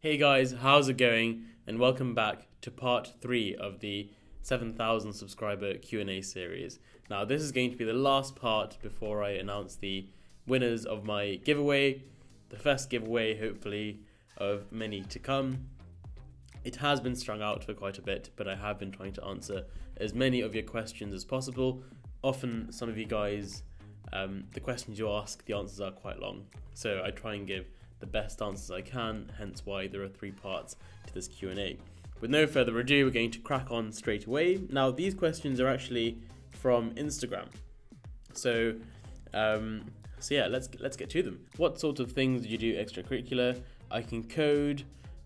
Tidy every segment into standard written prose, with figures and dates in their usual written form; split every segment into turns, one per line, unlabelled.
Hey guys, how's it going? And welcome back to part 3 of the 7,000 subscriber Q&A series. Now this is going to be the last part before I announce the winners of my giveaway, the first giveaway hopefully of many to come. It has been strung out for quite a bit, but I have been trying to answer as many of your questions as possible. Often some of you guys, the questions you ask, the answers are quite long. So I try and give the best answers I can, hence why there are 3 parts to this Q&A. With no further ado, we're going to crack on straight away. Now, these questions are actually from Instagram. So yeah, let's get to them. What sort of things do you do extracurricular? I can code,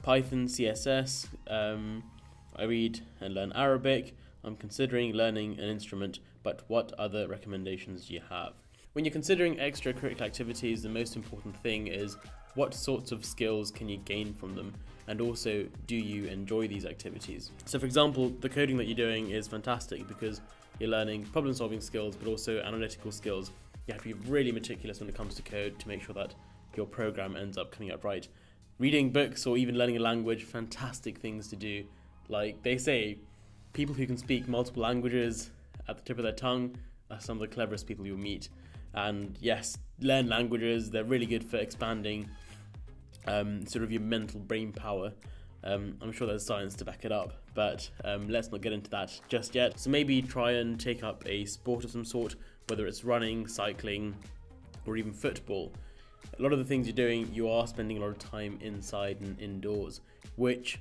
Python, CSS. I read and learn Arabic. I'm considering learning an instrument, but what other recommendations do you have? When you're considering extracurricular activities, the most important thing is what sorts of skills can you gain from them, and also do you enjoy these activities? So for example, the coding that you're doing is fantastic because you're learning problem solving skills but also analytical skills. You have to be really meticulous when it comes to code to make sure that your program ends up coming out right. Reading books or even learning a language, fantastic things to do. Like they say, people who can speak multiple languages at the tip of their tongue are some of the cleverest people you'll meet. And yes, learn languages, they're really good for expanding sort of your mental brain power. I'm sure there's science to back it up, but let's not get into that just yet. So maybe try and take up a sport of some sort, whether it's running, cycling, or even football. A lot of the things you're doing, you are spending a lot of time inside and indoors, which,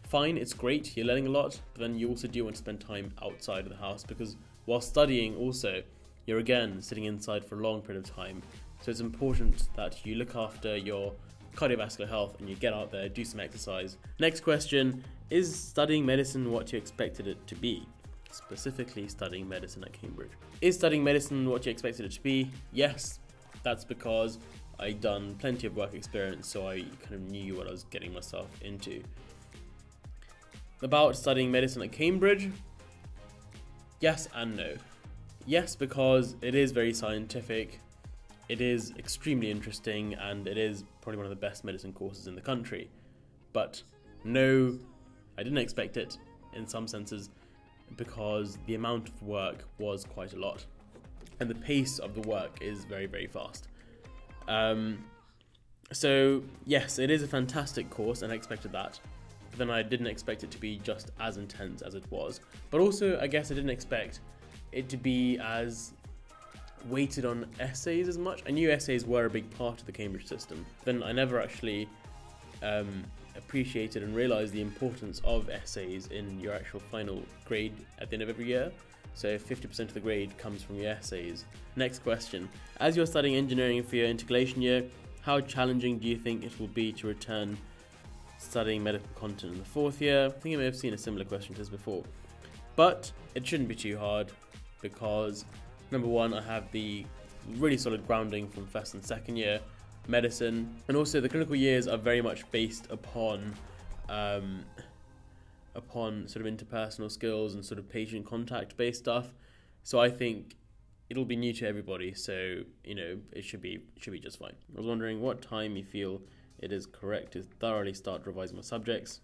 fine, it's great, you're learning a lot, but then you also do want to spend time outside of the house because while studying also, you're again sitting inside for a long period of time. So it's important that you look after your cardiovascular health and you get out there, do some exercise. Next question, is studying medicine what you expected it to be? Specifically studying medicine at Cambridge. Is studying medicine what you expected it to be? Yes, that's because I'd done plenty of work experience, so I kind of knew what I was getting myself into. About studying medicine at Cambridge, yes and no. Yes, because it is very scientific, it is extremely interesting, and it is probably one of the best medicine courses in the country. But no, I didn't expect it in some senses because the amount of work was quite a lot. And the pace of the work is very, very fast. So yes, it is a fantastic course and I expected that. But then I didn't expect it to be just as intense as it was. But also, I guess I didn't expect it to be as weighted on essays as much. I knew essays were a big part of the Cambridge system. Then I never actually appreciated and realised the importance of essays in your actual final grade at the end of every year. So 50% of the grade comes from your essays. Next question. As you're studying engineering for your integration year, how challenging do you think it will be to return studying medical content in the 4th year? I think I may have seen a similar question to this before. But it shouldn't be too hard because number one, I have the really solid grounding from 1st and 2nd year medicine, and also the clinical years are very much based upon sort of interpersonal skills and sort of patient contact based stuff. So I think it'll be new to everybody, so you know it should be just fine. I was wondering what time you feel it is correct to thoroughly start revising my subjects.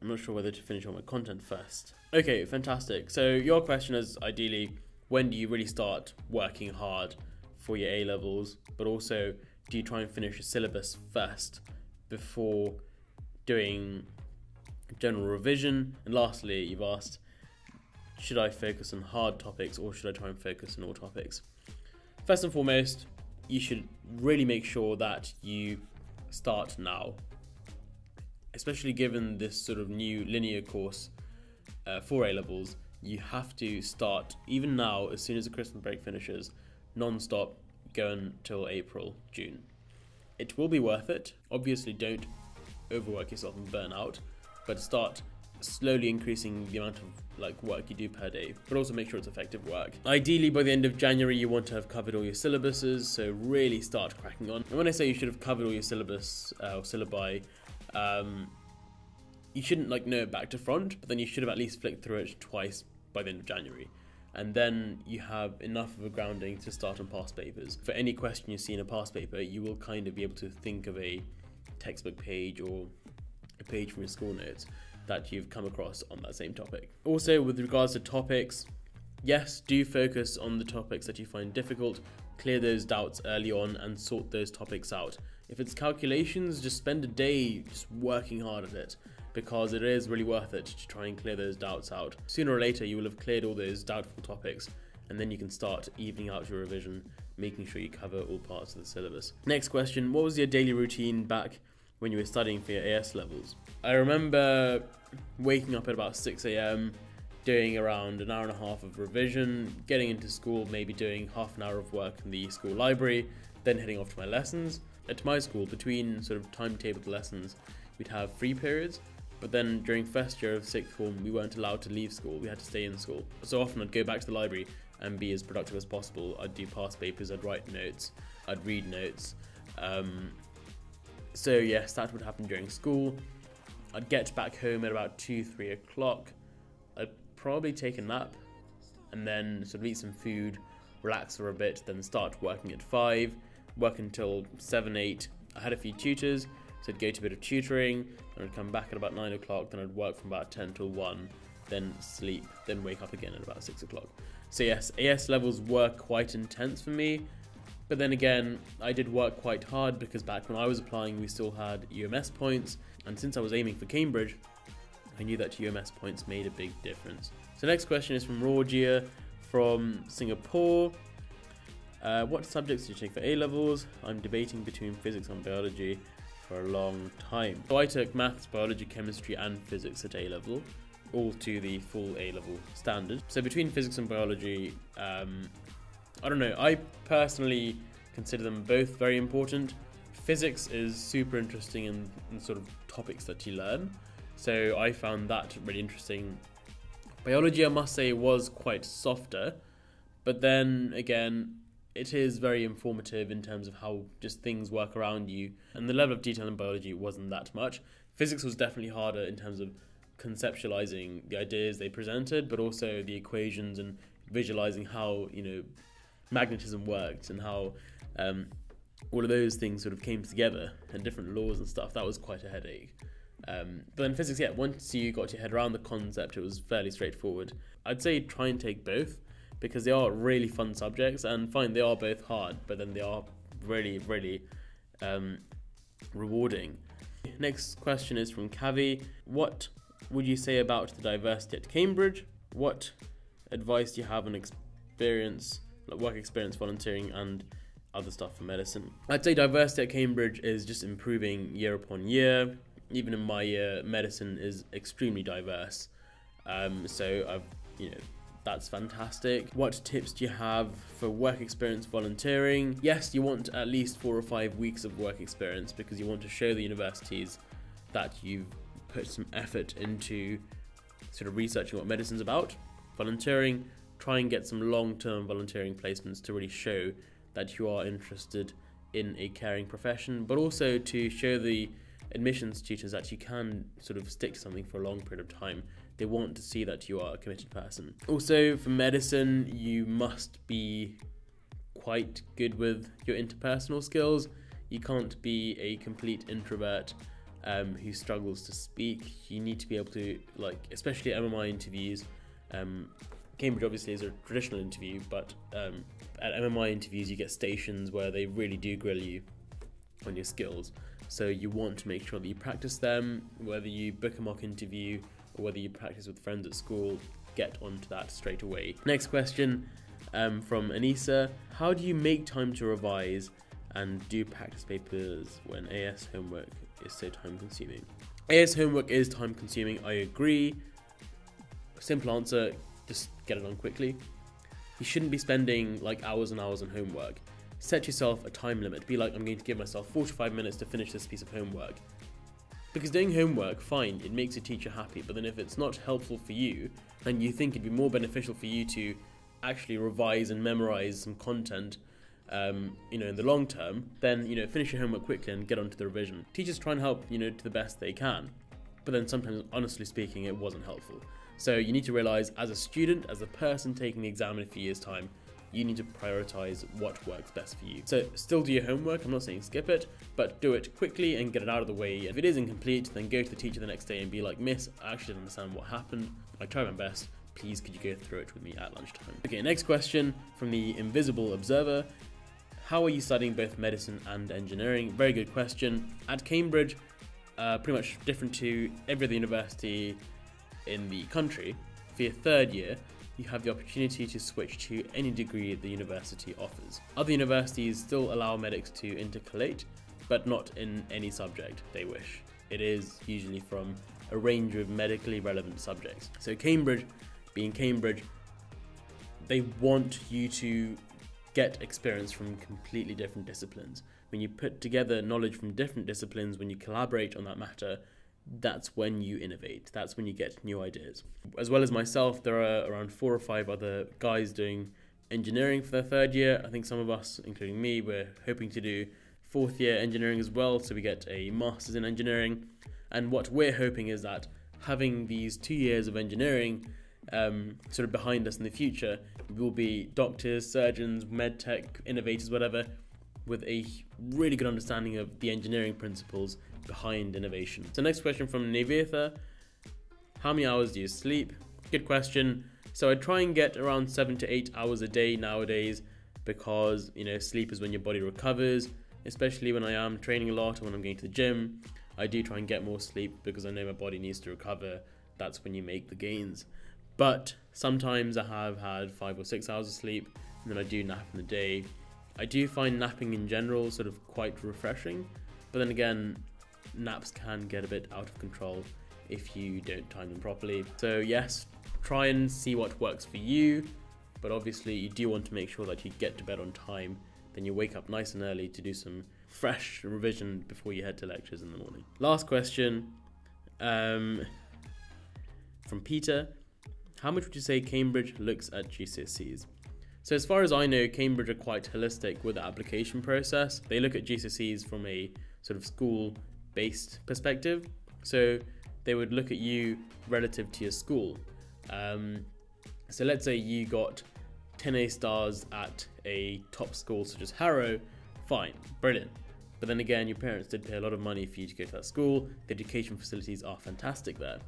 I'm not sure whether to finish all my content first. Okay, fantastic. So your question is ideally, when do you really start working hard for your A-levels, but also do you try and finish your syllabus first before doing general revision? And lastly, you've asked, should I focus on hard topics or should I try and focus on all topics? First and foremost, you should really make sure that you start now. Especially given this sort of new linear course for A-levels, you have to start, even now, as soon as the Christmas break finishes, non-stop, going till April, June. It will be worth it. Obviously, don't overwork yourself and burn out, but start slowly increasing the amount of work you do per day, but also make sure it's effective work. Ideally, by the end of January, you want to have covered all your syllabuses, so really start cracking on. And when I say you should have covered all your syllabus or syllabi, you shouldn't know it back to front, but then you should have at least flicked through it twice by the end of January. And then you have enough of a grounding to start on past papers. For any question you see in a past paper, you will kind of be able to think of a textbook page or a page from your school notes that you've come across on that same topic. Also, with regards to topics, yes, do focus on the topics that you find difficult, clear those doubts early on and sort those topics out. If it's calculations, just spend a day just working hard at it, because it is really worth it to try and clear those doubts out. Sooner or later, you will have cleared all those doubtful topics, and then you can start evening out your revision, making sure you cover all parts of the syllabus. Next question, what was your daily routine back when you were studying for your AS levels? I remember waking up at about 6 a.m, doing around an hour and a half of revision, getting into school, maybe doing half an hour of work in the school library, then heading off to my lessons. At my school, between sort of timetabled lessons, we'd have free periods, but then during first year of sixth form, we weren't allowed to leave school, we had to stay in school. So often I'd go back to the library and be as productive as possible. I'd do past papers, I'd write notes, I'd read notes. So yes, that would happen during school. I'd get back home at about 2-3 o'clock. I'd probably take a nap and then sort of eat some food, relax for a bit, then start working at 5, work until 7-8. I had a few tutors, so I'd go to a bit of tutoring, then I'd come back at about 9 o'clock, then I'd work from about 10 till 1, then sleep, then wake up again at about 6 o'clock. So yes, AS levels were quite intense for me, but then again, I did work quite hard because back when I was applying, we still had UMS points, and since I was aiming for Cambridge, I knew that UMS points made a big difference. So next question is from Rorgia from Singapore. What subjects do you take for A-levels? I'm debating between physics and biology for a long time. So I took maths, biology, chemistry and physics at A-level, all to the full A-level standard. So between physics and biology, I don't know, I personally consider them both very important. Physics is super interesting in sort of topics that you learn, so I found that really interesting. Biology, I must say, was quite softer, but then again, it is very informative in terms of how just things work around you, and the level of detail in biology wasn't that much. Physics was definitely harder in terms of conceptualizing the ideas they presented, but also the equations and visualizing how, you know, magnetism worked and how all of those things sort of came together and different laws and stuff. That was quite a headache. But then physics, yeah, once you got your head around the concept, it was fairly straightforward. I'd say try and take both, because they are really fun subjects, and fine, they are both hard, but then they are really, really rewarding. Next question is from Kavi. What would you say about the diversity at Cambridge? What advice do you have on work experience, volunteering and other stuff for medicine? I'd say diversity at Cambridge is just improving year upon year. Even in my year, medicine is extremely diverse. So that's fantastic. What tips do you have for work experience volunteering? Yes, you want at least 4 or 5 weeks of work experience, because you want to show the universities that you've put some effort into sort of researching what medicine's about. Volunteering, try and get some long-term volunteering placements to really show that you are interested in a caring profession, but also to show the admissions tutors that you can sort of stick to something for a long period of time. They want to see that you are a committed person. Also, for medicine, you must be quite good with your interpersonal skills. You can't be a complete introvert who struggles to speak. You need to be able to, especially at MMI interviews, Cambridge obviously is a traditional interview, but at MMI interviews you get stations where they really do grill you on your skills. So you want to make sure that you practice them, whether you book a mock interview or whether you practice with friends at school, get onto that straight away. Next question from Anissa. How do you make time to revise and do practice papers when AS homework is so time consuming? AS homework is time consuming, I agree. Simple answer, just get it on quickly. You shouldn't be spending hours and hours on homework. Set yourself a time limit. Be like, I'm going to give myself 45 minutes to finish this piece of homework. Because doing homework, fine, it makes a teacher happy, but then if it's not helpful for you, and you think it'd be more beneficial for you to actually revise and memorize some content, in the long term, then, finish your homework quickly and get onto the revision. Teachers try and help, to the best they can, but then sometimes, honestly speaking, it wasn't helpful. So you need to realize, as a student, as a person taking the exam in a few years' time, you need to prioritize what works best for you. So still do your homework, I'm not saying skip it, but do it quickly and get it out of the way. If it is incomplete, then go to the teacher the next day and be like, "Miss, I actually didn't understand what happened. I tried my best. Please, could you go through it with me at lunchtime?" Okay, next question from the Invisible Observer. How are you studying both medicine and engineering? Very good question. At Cambridge, pretty much different to every other university in the country, for your third year, you have the opportunity to switch to any degree the university offers. Other universities still allow medics to intercalate, but not in any subject they wish. It is usually from a range of medically relevant subjects. So Cambridge, being Cambridge, they want you to get experience from completely different disciplines. When you put together knowledge from different disciplines, when you collaborate on that matter, that's when you innovate. That's when you get new ideas. As well as myself, there are around 4 or 5 other guys doing engineering for their third year. I think some of us, including me, we're hoping to do 4th year engineering as well, so we get a master's in engineering. And what we're hoping is that having these 2 years of engineering sort of behind us in the future, we'll be doctors, surgeons, medtech, innovators, whatever, with a really good understanding of the engineering principles behind innovation. So next question from Nivetha. How many hours do you sleep? Good question. So I try and get around 7 to 8 hours a day nowadays, because sleep is when your body recovers, especially when I am training a lot or when I'm going to the gym. I do try and get more sleep because I know my body needs to recover. That's when you make the gains. But sometimes I have had 5 or 6 hours of sleep, and then I do nap in the day. I do find napping in general sort of quite refreshing, but then again, naps can get a bit out of control if you don't time them properly. So yes, try and see what works for you, but obviously you do want to make sure that you get to bed on time, then you wake up nice and early to do some fresh revision before you head to lectures in the morning. Last question from Peter. How much would you say Cambridge looks at GCSEs? So as far as I know, Cambridge are quite holistic with the application process. They look at GCSEs from a sort of school-based perspective. So they would look at you relative to your school. So let's say you got 10 A stars at a top school such as Harrow. Fine, brilliant. But then again, your parents did pay a lot of money for you to go to that school. The education facilities are fantastic there.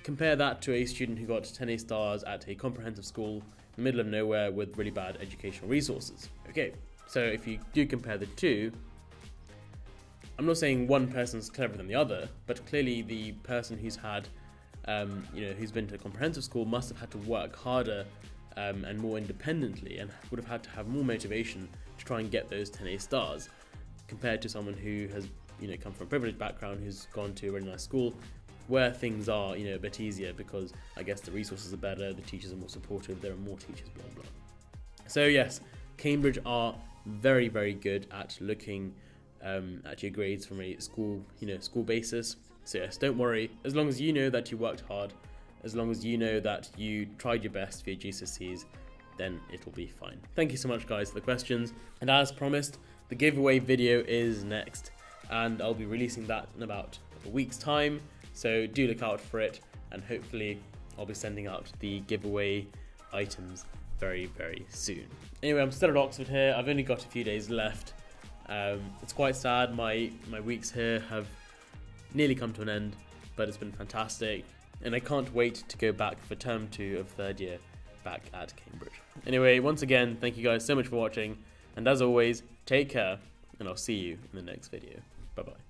Compare that to a student who got 10 A stars at a comprehensive school in the middle of nowhere with really bad educational resources. Okay, so if you do compare the two, I'm not saying one person's cleverer than the other, but clearly the person who's had, who's been to a comprehensive school must have had to work harder and more independently, and would have had to have more motivation to try and get those 10 A stars, compared to someone who has, come from a privileged background, who's gone to a really nice school, where things are, a bit easier because I guess the resources are better, the teachers are more supportive, there are more teachers, blah, blah. So yes, Cambridge are very, very good at looking at your grades from a school basis. So yes, don't worry. As long as you know that you worked hard, as long as you know that you tried your best for your GCSEs, then it'll be fine. Thank you so much, guys, for the questions. And as promised, the giveaway video is next, and I'll be releasing that in about a week's time. So do look out for it, and hopefully I'll be sending out the giveaway items very, very soon. Anyway, I'm still at Oxford here. I've only got a few days left. It's quite sad. My weeks here have nearly come to an end, but it's been fantastic, and I can't wait to go back for term 2 of third year back at Cambridge. Anyway, once again, thank you guys so much for watching, and as always, take care, and I'll see you in the next video. Bye bye.